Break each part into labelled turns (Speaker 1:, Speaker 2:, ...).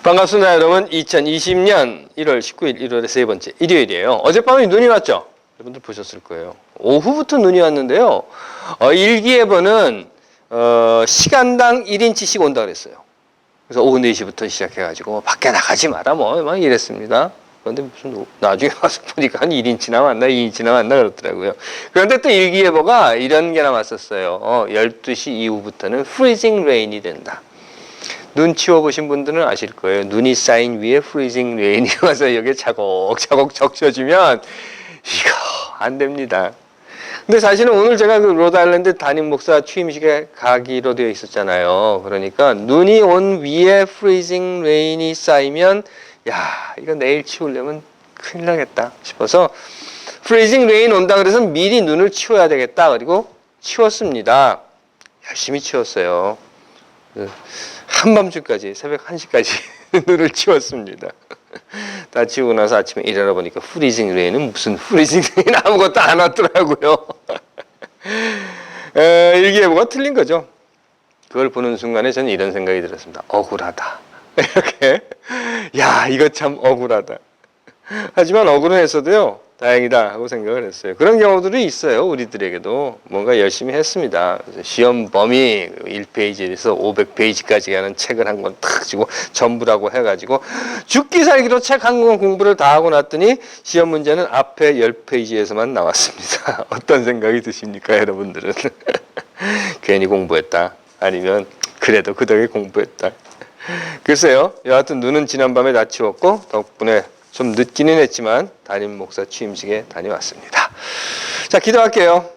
Speaker 1: 반갑습니다, 여러분. 2020년 1월 19일, 1월의 세 번째 일요일이에요. 어젯밤에 눈이 왔죠? 여러분들 보셨을 거예요. 오후부터 눈이 왔는데요. 일기예보는 시간당 1인치씩 온다 그랬어요. 그래서 오후 4시부터 시작해가지고 밖에 나가지 마라 막 이랬습니다. 그런데 무슨 나중에 와서 보니까 한 1인치나 왔나 2인치나 왔나 그렇더라고요. 그런데 또 일기예보가 이런 게 나왔었어요. 12시 이후부터는 freezing rain이 된다. 눈 치워보신 분들은 아실 거예요. 눈이 쌓인 위에 프리징 레인이 와서 여기에 차곡차곡 적셔주면 이거 안 됩니다. 근데 사실은 오늘 제가 그 로드아일랜드 담임 목사 취임식에 가기로 되어 있었잖아요. 그러니까 눈이 온 위에 프리징 레인이 쌓이면 야, 이거 내일 치우려면 큰일 나겠다 싶어서 프리징 레인 온다 그래서 미리 눈을 치워야 되겠다. 그리고 치웠습니다. 열심히 치웠어요. 한밤중까지 새벽 1시까지 눈을 치웠습니다. 다 치우고 나서 아침에 일어나 보니까 프리징 레인은 무슨 프리징 레인 아무것도 안 왔더라고요. 일기예보가 틀린 거죠. 그걸 보는 순간에 저는 이런 생각이 들었습니다. 억울하다. 이렇게 야, 이거 참 억울하다. 하지만 억울했어도요, 다행이다 하고 생각을 했어요. 그런 경우들이 있어요. 우리들에게도 뭔가 열심히 했습니다. 시험 범위 1페이지에서 500페이지까지 하는 책을 한 권 탁 주고 전부라고 해가지고 죽기 살기로 책 한 권 공부를 다 하고 났더니 시험 문제는 앞에 10페이지에서만 나왔습니다. 어떤 생각이 드십니까, 여러분들은? 괜히 공부했다. 아니면 그래도 그 덕에 공부했다. 글쎄요. 여하튼 눈은 지난밤에 다 치웠고 덕분에 좀 늦기는 했지만 담임 목사 취임식에 다녀왔습니다. 자, 기도할게요.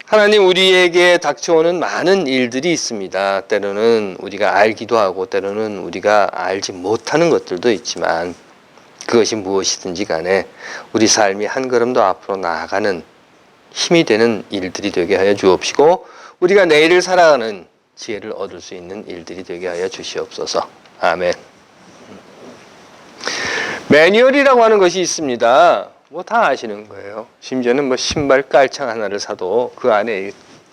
Speaker 1: 하나님, 우리에게 닥쳐오는 많은 일들이 있습니다. 때로는 우리가 알기도 하고 때로는 우리가 알지 못하는 것들도 있지만 그것이 무엇이든지 간에 우리 삶이 한 걸음 더 앞으로 나아가는 힘이 되는 일들이 되게 하여 주옵시고 우리가 내일을 살아가는 지혜를 얻을 수 있는 일들이 되게 하여 주시옵소서. 아멘. 매뉴얼이라고 하는 것이 있습니다. 뭐 다 아시는 거예요. 심지어는 뭐 신발 깔창 하나를 사도 그 안에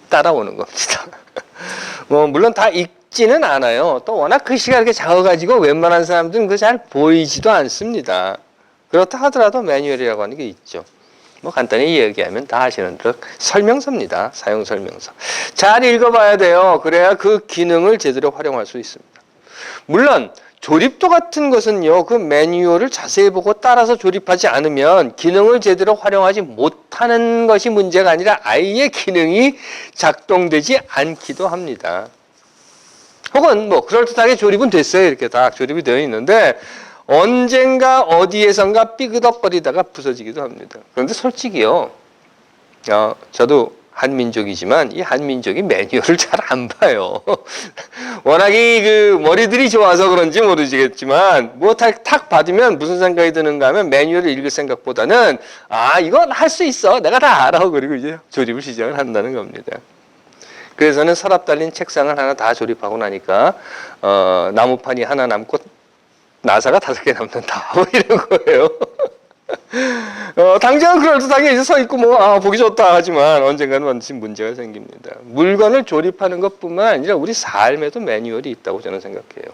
Speaker 1: 따라오는 겁니다. 뭐 물론 다 읽지는 않아요. 또 워낙 글씨가 이렇게 작아가지고 웬만한 사람들은 그 잘 보이지도 않습니다. 그렇다 하더라도 매뉴얼이라고 하는 게 있죠. 뭐 간단히 얘기하면 다 아시는 대로 설명서입니다. 사용 설명서. 잘 읽어봐야 돼요. 그래야 그 기능을 제대로 활용할 수 있습니다. 물론 조립도 같은 것은요, 그 매뉴얼을 자세히 보고 따라서 조립하지 않으면 기능을 제대로 활용하지 못하는 것이 문제가 아니라 아예 기능이 작동되지 않기도 합니다. 혹은 뭐 그럴듯하게 조립은 됐어요. 이렇게 딱 조립이 되어 있는데 언젠가 어디에선가 삐그덕거리다가 부서지기도 합니다. 그런데 솔직히요, 저도 한민족이지만 이 한민족이 매뉴얼을 잘 안 봐요. 워낙에 그 머리들이 좋아서 그런지 모르겠지만 뭐 탁 받으면 무슨 생각이 드는가 하면 매뉴얼을 읽을 생각보다는 이건 할 수 있어. 내가 다 알아. 그리고 이제 조립을 시작을 한다는 겁니다. 그래서는 서랍 달린 책상을 하나 다 조립하고 나니까 나무판이 하나 남고 나사가 5개 남는다. 뭐 이런 거예요. 당장은 그럴듯하게 이제 서 있고 보기 좋다 하지만 언젠가는 반드시 문제가 생깁니다. 물건을 조립하는 것뿐만 아니라 우리 삶에도 매뉴얼이 있다고 저는 생각해요.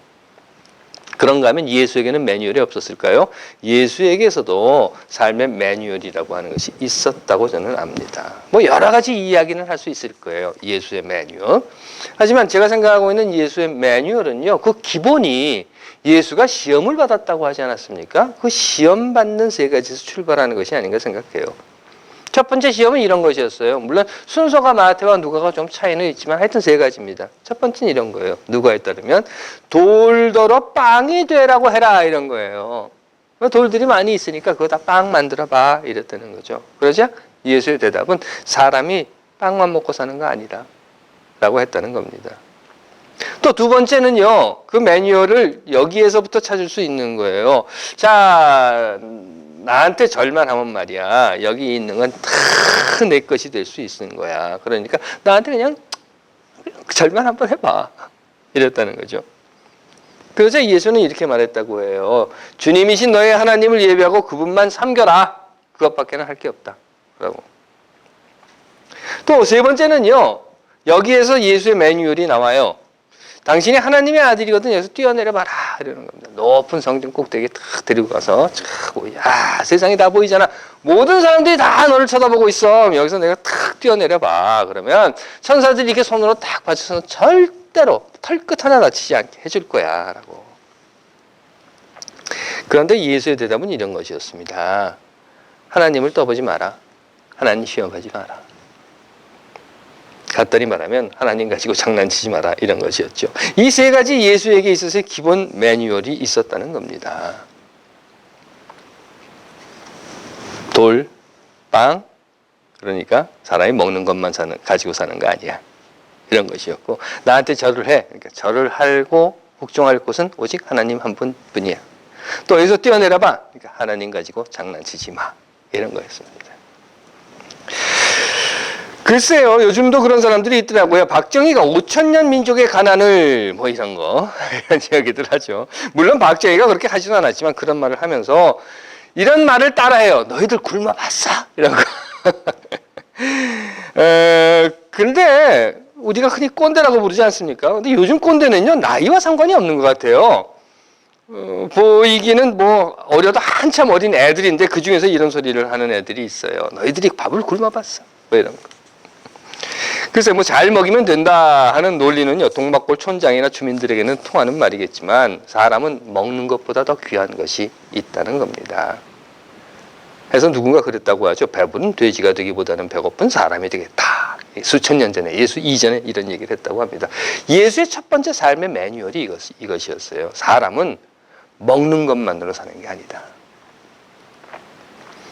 Speaker 1: 그런가 하면 예수에게는 매뉴얼이 없었을까요? 예수에게서도 삶의 매뉴얼이라고 하는 것이 있었다고 저는 압니다. 뭐 여러 가지 이야기는 할 수 있을 거예요. 예수의 매뉴얼. 하지만 제가 생각하고 있는 예수의 매뉴얼은요, 그 기본이 예수가 시험을 받았다고 하지 않았습니까? 그 시험 받는 세 가지에서 출발하는 것이 아닌가 생각해요. 첫 번째 시험은 이런 것이었어요. 물론 순서가 마태와 누가가 좀 차이는 있지만 하여튼 세 가지입니다. 첫 번째는 이런 거예요. 누가에 따르면 돌더러 빵이 되라고 해라 이런 거예요. 돌들이 많이 있으니까 그거 다 빵 만들어 봐 이랬다는 거죠. 그러자 예수의 대답은 사람이 빵만 먹고 사는 거 아니라 라고 했다는 겁니다. 또 두 번째는요, 그 매뉴얼을 여기에서부터 찾을 수 있는 거예요. 자, 나한테 절만 하면 말이야, 여기 있는 건 다 내 것이 될 수 있는 거야. 그러니까 나한테 그냥 절만 한번 해봐. 이랬다는 거죠. 그러자 예수는 이렇게 말했다고 해요. 주님이신 너의 하나님을 예배하고 그분만 섬겨라. 그것밖에는 할 게 없다. 라고. 또 세 번째는요, 여기에서 예수의 매뉴얼이 나와요. 당신이 하나님의 아들이거든 여기서 뛰어내려 봐라 이러는 겁니다. 높은 성전 꼭대기에 탁 데리고 가서 야 세상이 다 보이잖아. 모든 사람들이 다 너를 쳐다보고 있어. 여기서 내가 탁 뛰어내려 봐. 그러면 천사들이 이렇게 손으로 딱 받쳐서 절대로 털끝 하나 다치지 않게 해줄 거야 라고. 그런데 예수의 대답은 이런 것이었습니다. 하나님을 떠보지 마라. 하나님 시험하지 마라. 간단히 말하면 하나님 가지고 장난치지 마라 이런 것이었죠. 이 세 가지 예수에게 있어서의 기본 매뉴얼이 있었다는 겁니다. 돌, 빵, 그러니까 사람이 먹는 것만 가지고 사는 거 아니야. 이런 것이었고 나한테 절을 해. 그러니까 절을 하고 복종할 곳은 오직 하나님 한 분뿐이야. 또 여기서 뛰어내려봐. 그러니까 하나님 가지고 장난치지 마. 이런 거였습니다. 글쎄요, 요즘도 그런 사람들이 있더라고요. 박정희가 5,000년 민족의 가난을 뭐 이런 거 이런 이야기들 하죠. 물론 박정희가 그렇게 하지는 않았지만 그런 말을 하면서 이런 말을 따라해요. 너희들 굶어봤어? 이런 거. 근데 우리가 흔히 꼰대라고 부르지 않습니까? 근데 요즘 꼰대는요 나이와 상관이 없는 것 같아요. 보이기는 뭐 어려도 한참 어린 애들인데 그 중에서 이런 소리를 하는 애들이 있어요. 너희들이 밥을 굶어봤어? 뭐 이런 거. 글쎄 뭐 잘 먹이면 된다 하는 논리는요 동막골 촌장이나 주민들에게는 통하는 말이겠지만 사람은 먹는 것보다 더 귀한 것이 있다는 겁니다. 그래서 누군가 그랬다고 하죠. 배부른 돼지가 되기보다는 배고픈 사람이 되겠다. 수천 년 전에 예수 이전에 이런 얘기를 했다고 합니다. 예수의 첫 번째 삶의 매뉴얼이 이것이었어요. 사람은 먹는 것만으로 사는 게 아니다.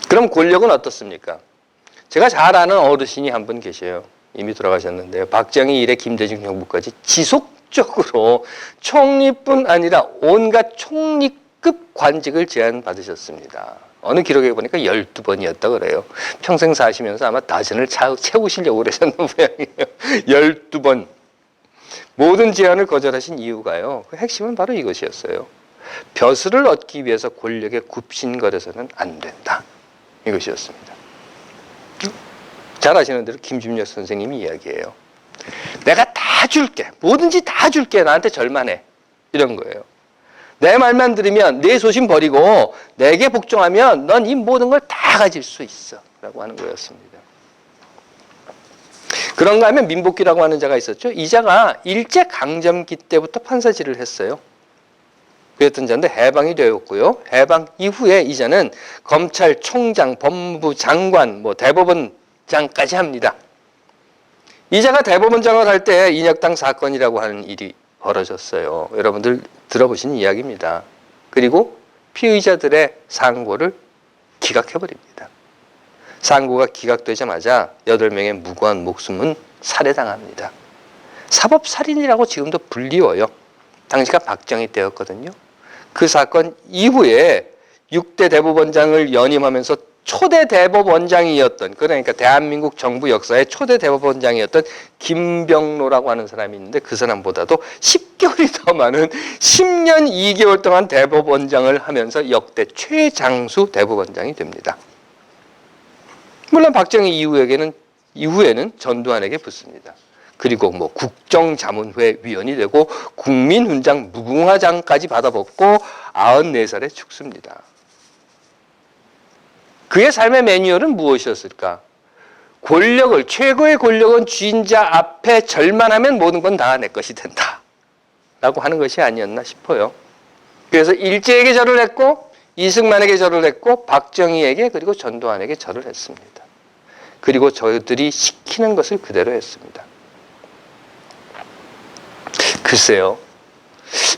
Speaker 1: 그럼 권력은 어떻습니까? 제가 잘 아는 어르신이 한 분 계셔요. 이미 돌아가셨는데요. 박정희 이래 김대중 정부까지 지속적으로 총리뿐 아니라 온갖 총리급 관직을 제안받으셨습니다. 어느 기록에 보니까 12번이었다 그래요. 평생 사시면서 아마 다전을 채우시려고 그러셨는 모양이에요. 12번. 모든 제안을 거절하신 이유가요. 그 핵심은 바로 이것이었어요. 벼슬을 얻기 위해서 권력에 굽신거려서는 안 된다. 이것이었습니다. 잘 아시는 대로 김준혁 선생님이 이야기해요. 내가 다 줄게. 뭐든지 다 줄게. 나한테 절만해. 이런 거예요. 내 말만 들으면 내 소신 버리고 내게 복종하면 넌 이 모든 걸 다 가질 수 있어. 라고 하는 거였습니다. 그런가 하면 민복기라고 하는 자가 있었죠. 이 자가 일제강점기 때부터 판사질을 했어요. 그랬던 자인데 해방이 되었고요. 해방 이후에 이 자는 검찰총장, 법무부 장관, 뭐 대법원장까지 합니다. 이 자가 대법원장을 할 때 인혁당 사건이라고 하는 일이 벌어졌어요. 여러분들 들어보신 이야기입니다. 그리고 피의자들의 상고를 기각해버립니다. 상고가 기각되자마자 8명의 무고한 목숨은 살해당합니다. 사법살인이라고 지금도 불리워요. 당시가 박정희 때였거든요. 그 사건 이후에 6대 대법원장을 연임하면서 초대 대법원장이었던, 그러니까 대한민국 정부 역사의 초대 대법원장이었던 김병로라고 하는 사람이 있는데 그 사람보다도 10개월이 더 많은 10년 2개월 동안 대법원장을 하면서 역대 최장수 대법원장이 됩니다. 물론 박정희 이후에는 전두환에게 붙습니다. 그리고 뭐 국정자문회 위원이 되고 국민훈장 무궁화장까지 받아먹고 94살에 죽습니다. 그의 삶의 매뉴얼은 무엇이었을까? 최고의 권력은 주인자 앞에 절만하면 모든 건 다 내 것이 된다. 라고 하는 것이 아니었나 싶어요. 그래서 일제에게 절을 했고 이승만에게 절을 했고 박정희에게 그리고 전두환에게 절을 했습니다. 그리고 저들이 시키는 것을 그대로 했습니다. 글쎄요.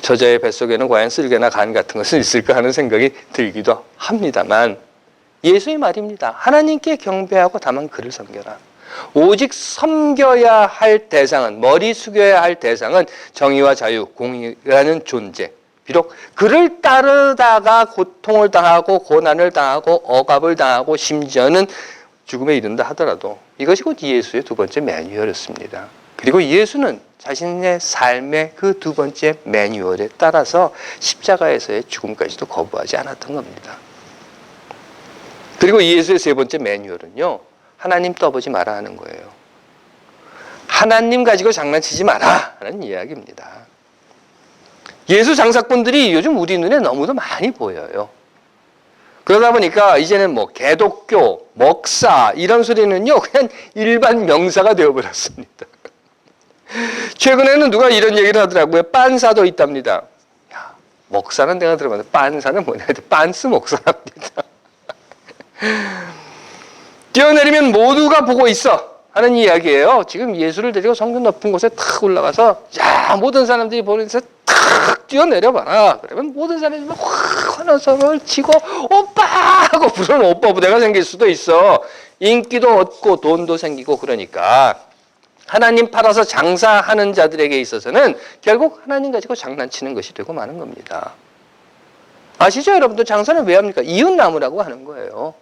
Speaker 1: 저자의 뱃속에는 과연 쓸개나 간 같은 것은 있을까 하는 생각이 들기도 합니다만 예수의 말입니다. 하나님께 경배하고 다만 그를 섬겨라. 오직 섬겨야 할 대상은, 머리 숙여야 할 대상은 정의와 자유, 공의라는 존재. 비록 그를 따르다가 고통을 당하고 고난을 당하고 억압을 당하고 심지어는 죽음에 이른다 하더라도 이것이 곧 예수의 두 번째 매뉴얼이었습니다. 그리고 예수는 자신의 삶의 그 두 번째 매뉴얼에 따라서 십자가에서의 죽음까지도 거부하지 않았던 겁니다. 그리고 예수의 세 번째 매뉴얼은요. 하나님 떠보지 마라 하는 거예요. 하나님 가지고 장난치지 마라 하는 이야기입니다. 예수 장사꾼들이 요즘 우리 눈에 너무도 많이 보여요. 그러다 보니까 이제는 뭐 개독교, 목사 이런 소리는요 그냥 일반 명사가 되어버렸습니다. 최근에는 누가 이런 얘기를 하더라고요. 빤사도 있답니다. 야, 목사는 내가 들어봤는데 빤사는 뭐냐? 빤스 목사랍니다. 뛰어내리면 모두가 보고 있어 하는 이야기예요. 지금 예수를 데리고 성전 높은 곳에 탁 올라가서 야 모든 사람들이 보는 데서 탁 뛰어내려봐라. 그러면 모든 사람들이 막 확 환호성을 치고 오빠 하고 부르는 오빠 부대가 생길 수도 있어. 인기도 얻고 돈도 생기고 그러니까 하나님 팔아서 장사하는 자들에게 있어서는 결국 하나님 가지고 장난치는 것이 되고 마는 겁니다. 아시죠 여러분들? 장사는 왜 합니까? 이웃 나무라고 하는 거예요.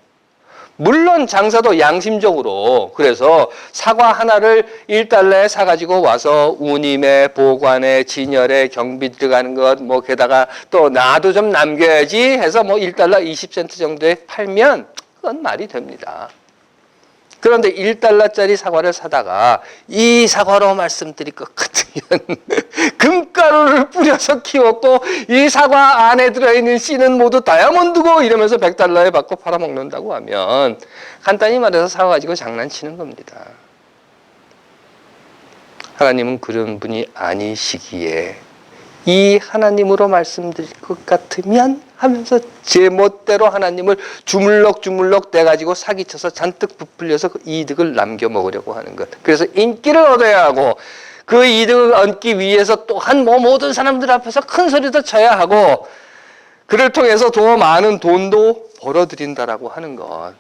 Speaker 1: 물론 장사도 양심적으로 그래서 사과 하나를 1달러에 사가지고 와서 운임에 보관에 진열에 경비 들어가는 것 뭐 게다가 또 나도 좀 남겨야지 해서 뭐 1달러 20센트 정도에 팔면 그건 말이 됩니다. 그런데 1달러짜리 사과를 사다가 이 사과로 말씀드릴 것 같으면 금가루를 뿌려서 키웠고 이 사과 안에 들어있는 씨는 모두 다이아몬드고 이러면서 100달러에 받고 팔아먹는다고 하면 간단히 말해서 사과 가지고 장난치는 겁니다. 하나님은 그런 분이 아니시기에 이 하나님으로 말씀드릴 것 같으면 하면서 제멋대로 하나님을 주물럭주물럭 대가지고 사기쳐서 잔뜩 부풀려서 그 이득을 남겨 먹으려고 하는 것. 그래서 인기를 얻어야 하고 그 이득을 얻기 위해서 또한 뭐 모든 사람들 앞에서 큰 소리도 쳐야 하고 그를 통해서 더 많은 돈도 벌어들인다라고 하는 것.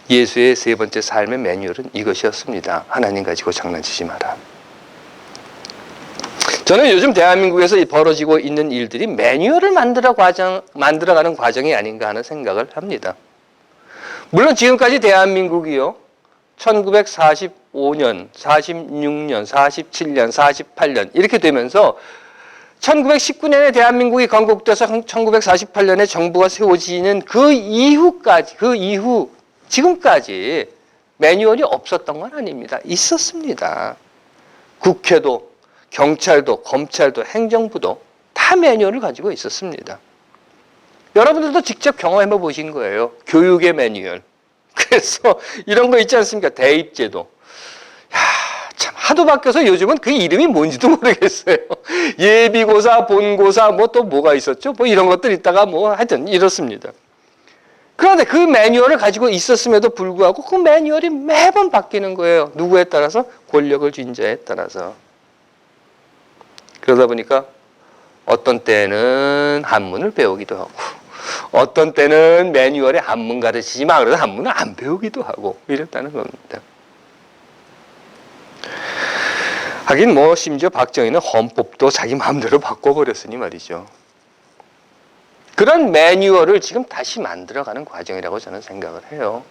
Speaker 1: 예수의 세 번째 삶의 매뉴얼은 이것이었습니다. 하나님 가지고 장난치지 마라. 저는 요즘 대한민국에서 벌어지고 있는 일들이 매뉴얼을 만들어가는 과정이 아닌가 하는 생각을 합니다. 물론 지금까지 대한민국이요. 1945년, 46년, 47년, 48년 이렇게 되면서 1919년에 대한민국이 건국돼서 1948년에 정부가 세워지는 그 이후까지, 지금까지 매뉴얼이 없었던 건 아닙니다. 있었습니다. 국회도 경찰도, 검찰도, 행정부도 다 매뉴얼을 가지고 있었습니다. 여러분들도 직접 경험해 보신 거예요. 교육의 매뉴얼. 그래서 이런 거 있지 않습니까? 대입제도. 야, 참 하도 바뀌어서 요즘은 그 이름이 뭔지도 모르겠어요. 예비고사, 본고사, 뭐 또 뭐가 있었죠? 뭐 이런 것들 있다가 뭐 하여튼 이렇습니다. 그런데 그 매뉴얼을 가지고 있었음에도 불구하고 그 매뉴얼이 매번 바뀌는 거예요. 누구에 따라서? 권력을 쥔 자에 따라서. 그러다 보니까 어떤 때는 한문을 배우기도 하고 어떤 때는 매뉴얼에 한문 가르치지 마 그래서 한문을 안 배우기도 하고 이랬다는 겁니다. 하긴 뭐 심지어 박정희는 헌법도 자기 마음대로 바꿔버렸으니 말이죠. 그런 매뉴얼을 지금 다시 만들어가는 과정이라고 저는 생각을 해요.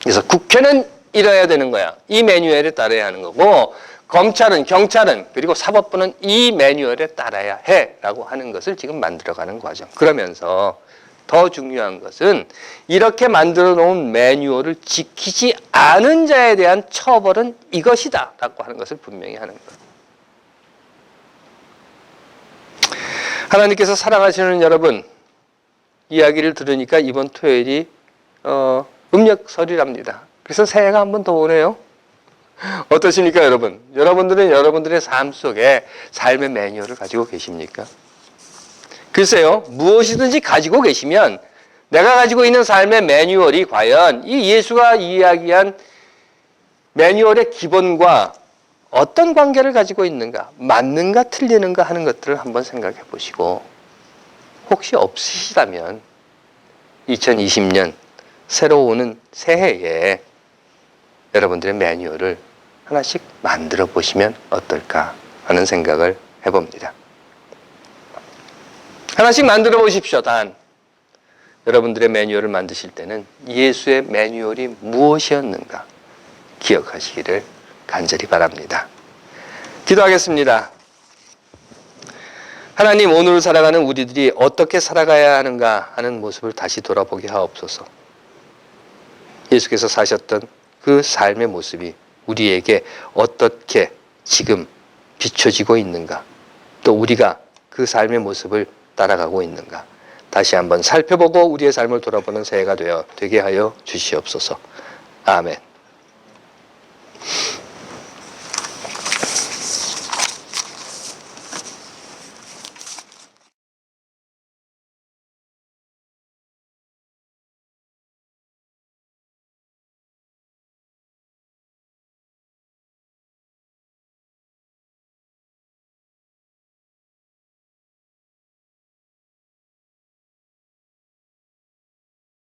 Speaker 1: 그래서 국회는 이래야 되는 거야. 이 매뉴얼에 따라야 하는 거고 검찰은 경찰은 그리고 사법부는 이 매뉴얼에 따라야 해라고 하는 것을 지금 만들어가는 과정. 그러면서 더 중요한 것은 이렇게 만들어 놓은 매뉴얼을 지키지 않은 자에 대한 처벌은 이것이다 라고 하는 것을 분명히 하는 것. 하나님께서 사랑하시는 여러분 이야기를 들으니까 이번 토요일이 음력설이랍니다. 그래서 새해가 한 번 더 오네요. 어떠십니까 여러분? 여러분들은 여러분들의 삶 속에 삶의 매뉴얼을 가지고 계십니까? 글쎄요. 무엇이든지 가지고 계시면 내가 가지고 있는 삶의 매뉴얼이 과연 이 예수가 이야기한 매뉴얼의 기본과 어떤 관계를 가지고 있는가, 맞는가 틀리는가 하는 것들을 한번 생각해 보시고 혹시 없으시다면 2020년 새로 오는 새해에 여러분들의 매뉴얼을 하나씩 만들어 보시면 어떨까 하는 생각을 해봅니다. 하나씩 만들어 보십시오. 단 여러분들의 매뉴얼을 만드실 때는 예수의 매뉴얼이 무엇이었는가 기억하시기를 간절히 바랍니다. 기도하겠습니다. 하나님, 오늘 살아가는 우리들이 어떻게 살아가야 하는가 하는 모습을 다시 돌아보게 하옵소서. 예수께서 사셨던 그 삶의 모습이 우리에게 어떻게 지금 비춰지고 있는가? 또 우리가 그 삶의 모습을 따라가고 있는가? 다시 한번 살펴보고 우리의 삶을 돌아보는 새해가 되게 하여 주시옵소서. 아멘.